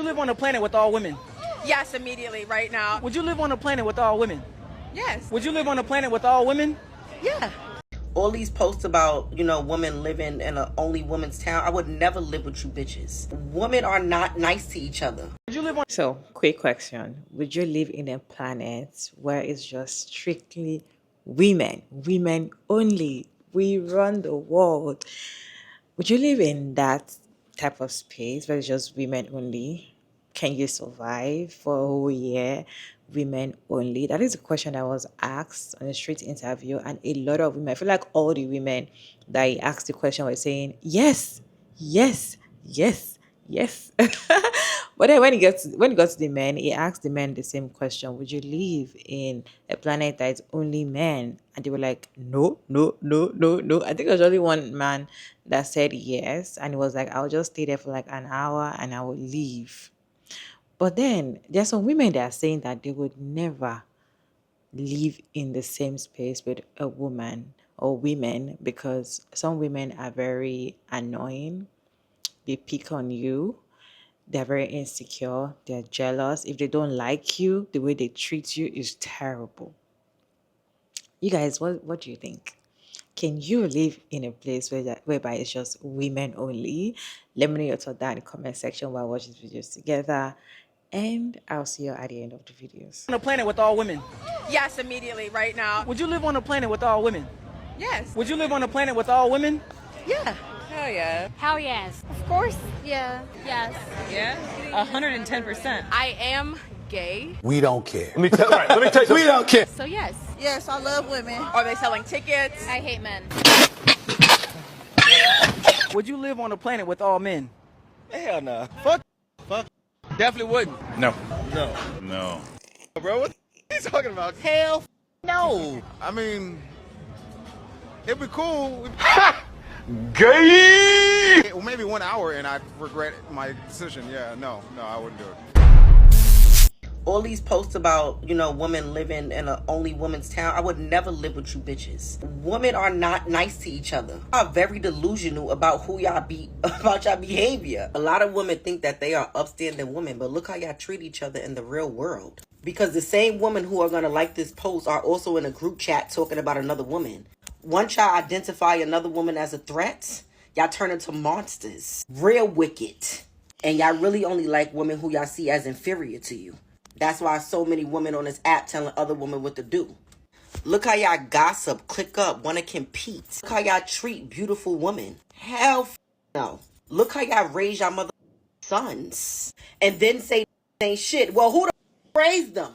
live on a planet with all women? Yes, immediately, right now. Would you live on a planet with all women? Yes. Would you live on a planet with all women? Yeah. All these posts about, women living in a only woman's town, I would never live with you bitches. Women are not nice to each other. Would you live on? So, quick question. Would you live in a planet where it's just strictly women only? We run the world. Would you live in that type of space where it's just women only? Can you survive for a whole year? Women only? That is a question that was asked on a street interview, and a lot of women, I feel like all the women that he asked the question were saying, yes, yes, yes, yes. But then when he got to the men, he asked the men the same question: would you live in a planet that is only men? And they were like, no, no, no, no, no. I think there was only one man that said yes, and he was like, I'll just stay there for like an hour and I will leave. But then there's some women that are saying that they would never live in the same space with a woman or women because some women are very annoying. They pick on you. They're very insecure. They're jealous. If they don't like you, the way they treat you is terrible. You guys, what do you think? Can you live in a place whereby it's just women only? Let me know your thoughts down in the comment section while watching these videos together. And I'll see you at the end of the videos. On a planet with all women? Yes, immediately, right now. Would you live on a planet with all women? Yes. Would you live on a planet with all women? Yeah. Hell yeah. Hell yes. Of course. Yeah. Yes. Yeah? 110%. I am gay. We don't care. Let me tell you something. We don't care. So yes. Yes, I love women. Are they selling tickets? I hate men. Would you live on a planet with all men? Hell no. Fuck. Definitely wouldn't. No. No. Bro, what are you talking about? Hell no. I mean, it'd be cool. Gay! Well, maybe 1 hour and I'd regret my decision. Yeah, no, I wouldn't do it. All these posts about, women living in a only woman's town, I would never live with you bitches. Women are not nice to each other. Y'all are very delusional about who y'all be, about y'all behavior. A lot of women think that they are upstanding women, but look how y'all treat each other in the real world. Because the same women who are gonna like this post are also in a group chat talking about another woman. Once y'all identify another woman as a threat, y'all turn into monsters. Real wicked. And y'all really only like women who y'all see as inferior to you. That's why so many women on this app telling other women what to do. Look how y'all gossip, click up, want to compete. Look how y'all treat beautiful women. Hell no. Look how y'all raise y'all mother sons. And then say ain't shit. Well, who the raised them?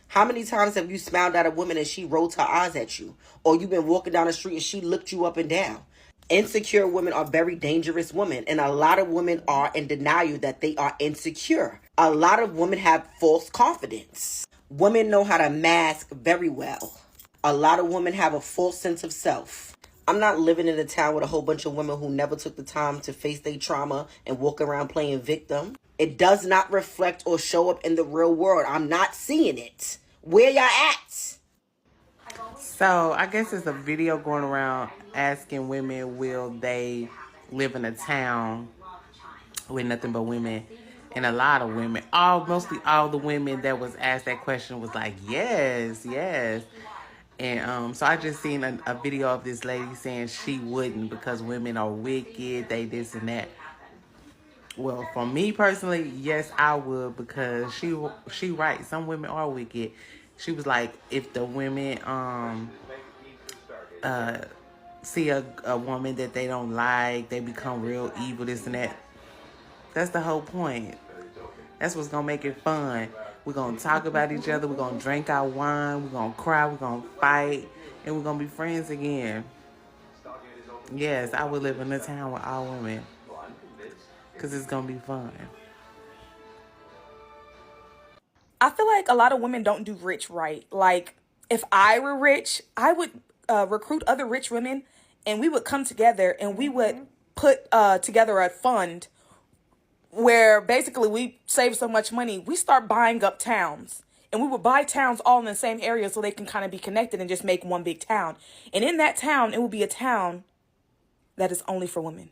How many times have you smiled at a woman and she rolled her eyes at you? Or you've been walking down the street and she looked you up and down? Insecure women are very dangerous women, and a lot of women are in denial that they are insecure. A lot of women have false confidence. Women know how to mask very well. A lot of women have a false sense of self. I'm not living in a town with a whole bunch of women who never took the time to face their trauma and walk around playing victim. It does not reflect or show up in the real world. I'm not seeing it. Where y'all at? So I guess it's a video going around asking women, will they live in a town with nothing but women? And a lot of women, mostly all the women that was asked that question was like, yes. And so I just seen a video of this lady saying she wouldn't because women are wicked, they this and that. Well, for me personally, yes, I would, because she right. Some women are wicked. She was like, if the women see a woman that they don't like, they become real evil, this and that. That's the whole point. That's what's gonna make it fun. We're gonna talk about each other. We're gonna drink our wine. We're gonna cry. We're gonna fight, and we're gonna be friends again. Yes, I would live in a town with all women, because it's going to be fun. I feel like a lot of women don't do rich right. Like, if I were rich, I would recruit other rich women, and we would come together, and we would put together a fund where basically we save so much money, we start buying up towns. And we would buy towns all in the same area so they can kind of be connected and just make one big town. And in that town, it will be a town that is only for women.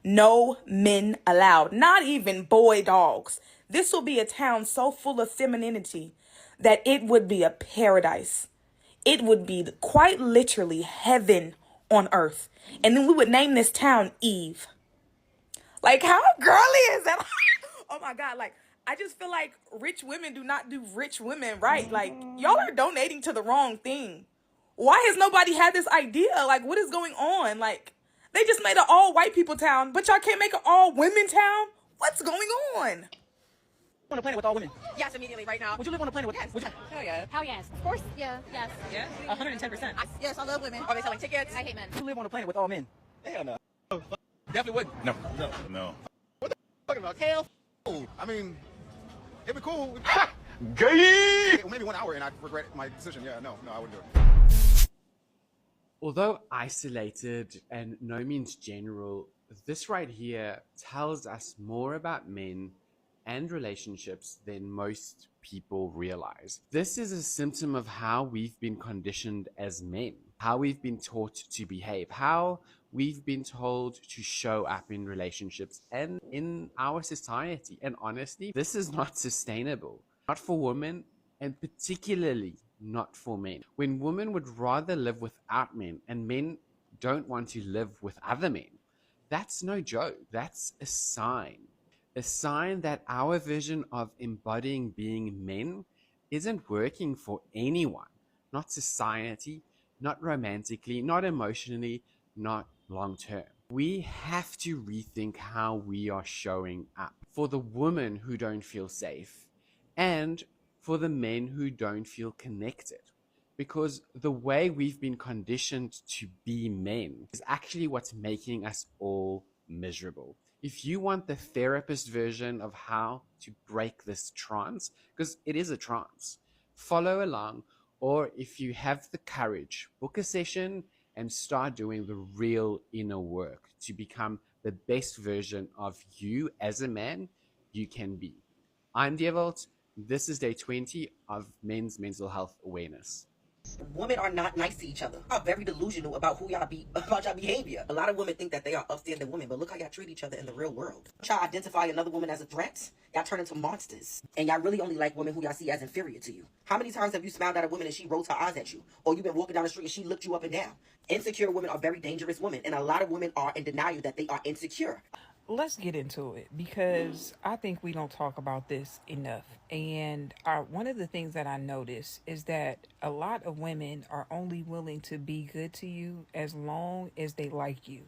No men allowed, not even boy dogs. This will be a town so full of femininity that it would be a paradise. It would be quite literally heaven on earth. And then we would name this town Eve. Like, how girly is that? Oh my God. Like, I just feel like rich women do not do rich women right. Like, y'all are donating to the wrong thing. Why has nobody had this idea? Like, what is going on? Like, they just made an all white people town, but y'all can't make an all women town? What's going on? On a planet with all women. Yes, immediately, right now. Would you live on a planet with? Yes. Would you, Hell yeah. Hell yes. Of course. Yeah. Yes. Yeah, 110%. Yes, I love women. Are they selling tickets? I hate men. would you live on a planet with all men? Hell no. Definitely wouldn't. No. No. What the talking about? Hell. I mean, it'd be cool. Gay! Maybe 1 hour and I'd regret my decision. Yeah, no, I wouldn't do it. Although isolated and no means general, this right here tells us more about men and relationships than most people realize. This is a symptom of how we've been conditioned as men, how we've been taught to behave, how we've been told to show up in relationships and in our society. And honestly, this is not sustainable, not for women and particularly not for men. When women would rather live without men and men don't want to live with other men, that's no joke. That's a sign that our vision of embodying being men isn't working for anyone, not society, not romantically, not emotionally, not long term. We have to rethink how we are showing up for the women who don't feel safe and for the men who don't feel connected. Because the way we've been conditioned to be men is actually what's making us all miserable. If you want the therapist version of how to break this trance, because it is a trance, follow along, or if you have the courage, book a session and start doing the real inner work to become the best version of you as a man you can be. I'm Devolt. This is day 20 of Men's Mental Health Awareness. Women are not nice to each other. Are very delusional about who y'all be, about y'all behavior. A lot of women think that they are upstanding women, but look how y'all treat each other in the real world. Y'all identify another woman as a threat, y'all turn into monsters. And y'all really only like women who y'all see as inferior to you. How many times have you smiled at a woman and she rolled her eyes at you? Or you've been walking down the street and she looked you up and down? Insecure women are very dangerous women, and a lot of women are in denial that they are insecure. Let's get into it because I think we don't talk about this enough. And one of the things that I notice is that a lot of women are only willing to be good to you as long as they like you.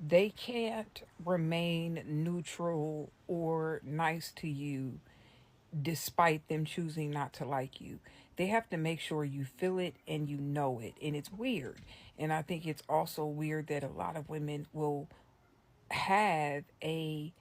They can't remain neutral or nice to you despite them choosing not to like you. They have to make sure you feel it and you know it. And it's weird. And I think it's also weird that a lot of women will have a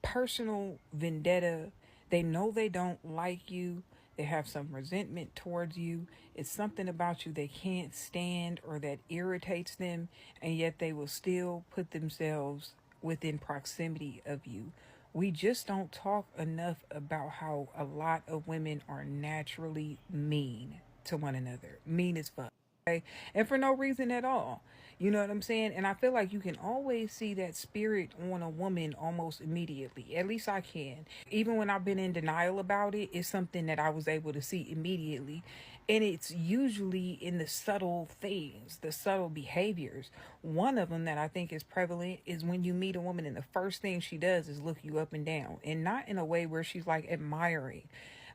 personal vendetta. They know they don't like you. They have some resentment towards you. It's something about you they can't stand or that irritates them, and yet they will still put themselves within proximity of you. We just don't talk enough about how a lot of women are naturally mean to one another. Mean as fuck. Okay? And for no reason at all. You know what I'm saying? And I feel like you can always see that spirit on a woman almost immediately. At least I can. Even when I've been in denial about it, it's something that I was able to see immediately. And it's usually in the subtle things, the subtle behaviors. One of them that I think is prevalent is when you meet a woman and the first thing she does is look you up and down. And not in a way where she's like admiring,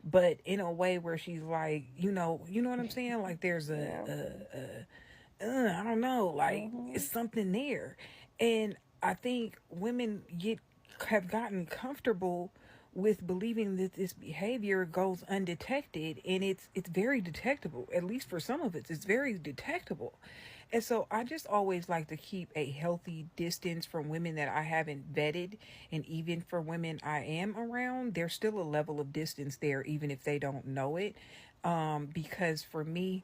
but in a way where she's like, you know what I'm saying? Like there's I don't know, like it's something there. And I think women have gotten comfortable with believing that this behavior goes undetected, and it's very detectable. At least for some of it, it's very detectable. And so I just always like to keep a healthy distance from women that I haven't vetted. And even for women I am around, there's still a level of distance there, even if they don't know it. Because for me,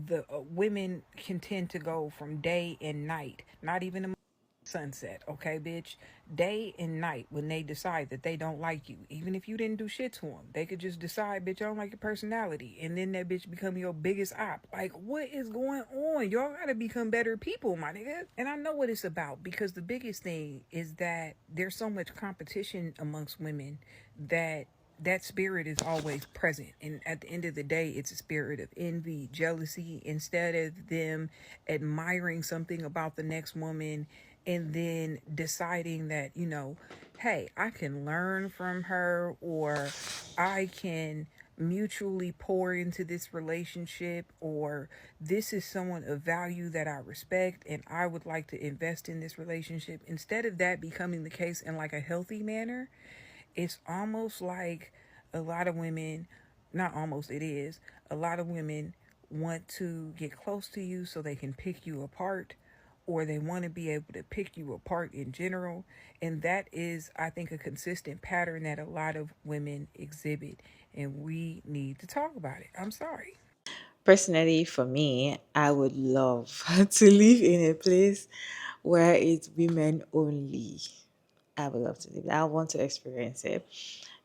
the women can tend to go from day and night, not even a sunset, okay, bitch? Day and night when they decide that they don't like you, even if you didn't do shit to them, they could just decide, bitch, I don't like your personality, and then that bitch become your biggest op. Like, what is going on? Y'all gotta become better people, my nigga. And I know what it's about because the biggest thing is that there's so much competition amongst women that that spirit is always present, and at the end of the day it's a spirit of envy, jealousy, instead of them admiring something about the next woman and then deciding that, hey, I can learn from her, or I can mutually pour into this relationship, or this is someone of value that I respect and I would like to invest in this relationship. Instead of that becoming the case in like a healthy manner, it's almost like a lot of women, not almost, it is, a lot of women want to get close to you so they can pick you apart, or they want to be able to pick you apart in general. And that is, I think, a consistent pattern that a lot of women exhibit. And we need to talk about it. I'm sorry. Personally, for me, I would love to live in a place where it's women only. I would love to live there. I want to experience it.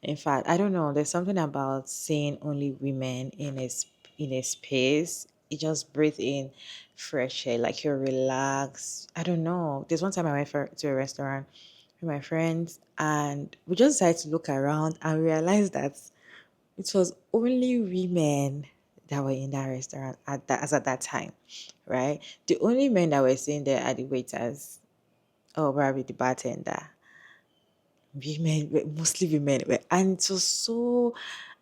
In fact, I don't know. There's something about seeing only women in a space. It just breathe in fresh air, like you're relaxed. I don't know. There's one time I went to a restaurant with my friends, and we just decided to look around and realize that it was only women that were in that restaurant at that time, right? The only men that were sitting there are the waiters, or probably the bartender. Mostly women, and it was so,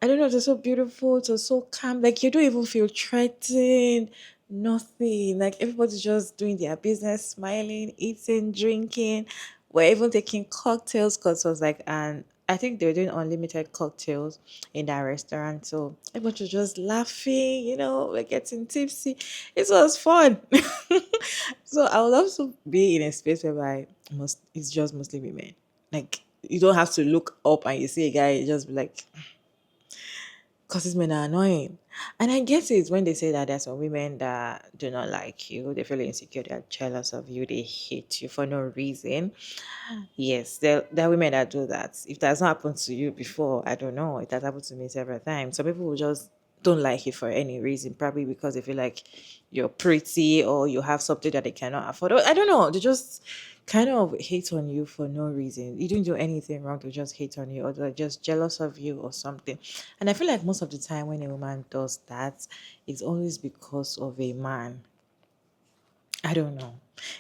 I don't know, it was so beautiful, it was so calm, like you don't even feel threatened, nothing, like everybody's just doing their business, smiling, eating, drinking. We're even taking cocktails because it was like, and I think they were doing unlimited cocktails in that restaurant, so everybody was just laughing, we're getting tipsy. It was fun. So I would love to be in a space whereby it's just mostly women. Like, you don't have to look up and you see a guy, you just be like, because these men are annoying. And I guess it's when they say that there's some women that do not like you, they feel insecure, they're jealous of you, they hate you for no reason. Yes, there are women that do that. If that's not happened to you before, I don't know. It has happened to me several times. Some people will just don't like you for any reason, probably because they feel like you're pretty or you have something that they cannot afford. Or I don't know. They just kind of hate on you for no reason. You didn't do anything wrong, they just hate on you, or they're just jealous of you or something. And I feel like most of the time when a woman does that, it's always because of a man. I don't know.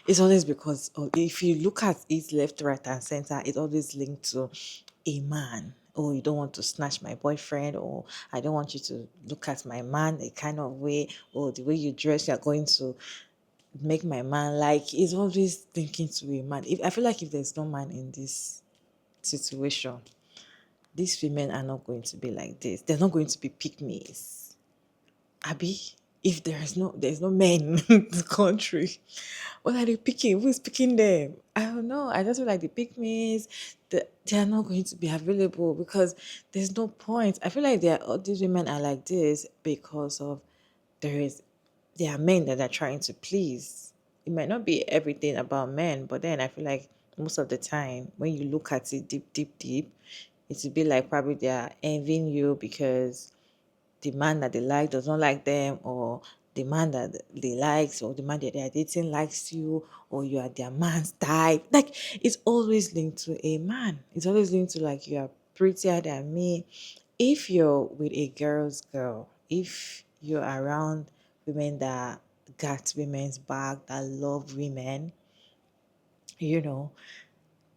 It's always because of, if you look at it left, right, and center, it's always linked to a man. Oh, you don't want to snatch my boyfriend, or I don't want you to look at my man a kind of way, or the way you dress, you're going to make my man like. It's always thinking to a man. If I feel like if there's no man in this situation, these women are not going to be like this. They're not going to be pick Abby, if there's no men in the country, what are they picking? Who's picking them? I don't know. I just feel like the pick they are not going to be available because there's no point. I feel like all these women are like this because of there are men that are trying to please. It might not be everything about men, but then I feel like most of the time when you look at it deep, deep, deep, it would be like probably they are envying you because the man that they like does not like them, or the man that they likes, or the man that they are dating likes you, or you are their man's type. Like, it's always linked to a man. It's always linked to like you are prettier than me. If you're with a girl's girl, if you're around women that got women's back, that love women, you know,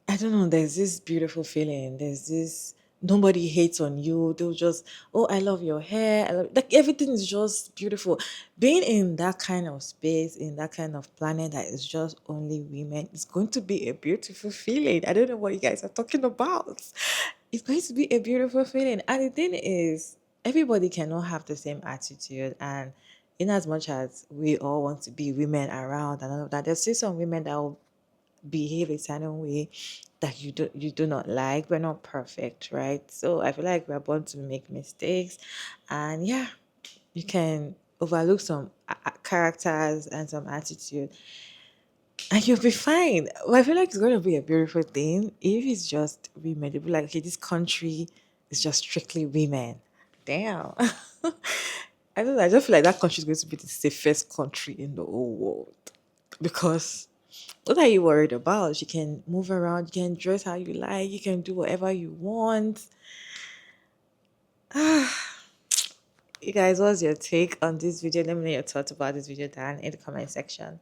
I don't know, there's this beautiful feeling. There's this, nobody hates on you. They'll just, oh, I love your hair. Like everything is just beautiful. Being in that kind of space, in that kind of planet that is just only women, it's going to be a beautiful feeling. I don't know what you guys are talking about. It's going to be a beautiful feeling. And the thing is, everybody cannot have the same attitude. And in as much as we all want to be women around and all of that, there's still some women that will behave a certain way that you do not like. We're not perfect, right? So I feel like we're born to make mistakes, and yeah, you can overlook some characters and some attitude. and you'll be fine. Well, I feel like it's going to be a beautiful thing if it's just women. They'll be like, okay, this country is just strictly women. Damn. I don't know. I just feel like that country is going to be the safest country in the whole world. Because what are you worried about? You can move around, you can dress how you like, you can do whatever you want. You guys, what's your take on this video? Let me know your thoughts about this video down in the comment section.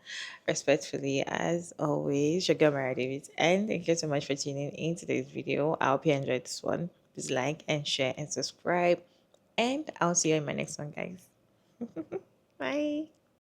Respectfully, as always, your girl Mara David, and thank you so much for tuning in today's video. I hope you enjoyed this one. Please like and share and subscribe, and I'll see you in my next one, guys. Bye.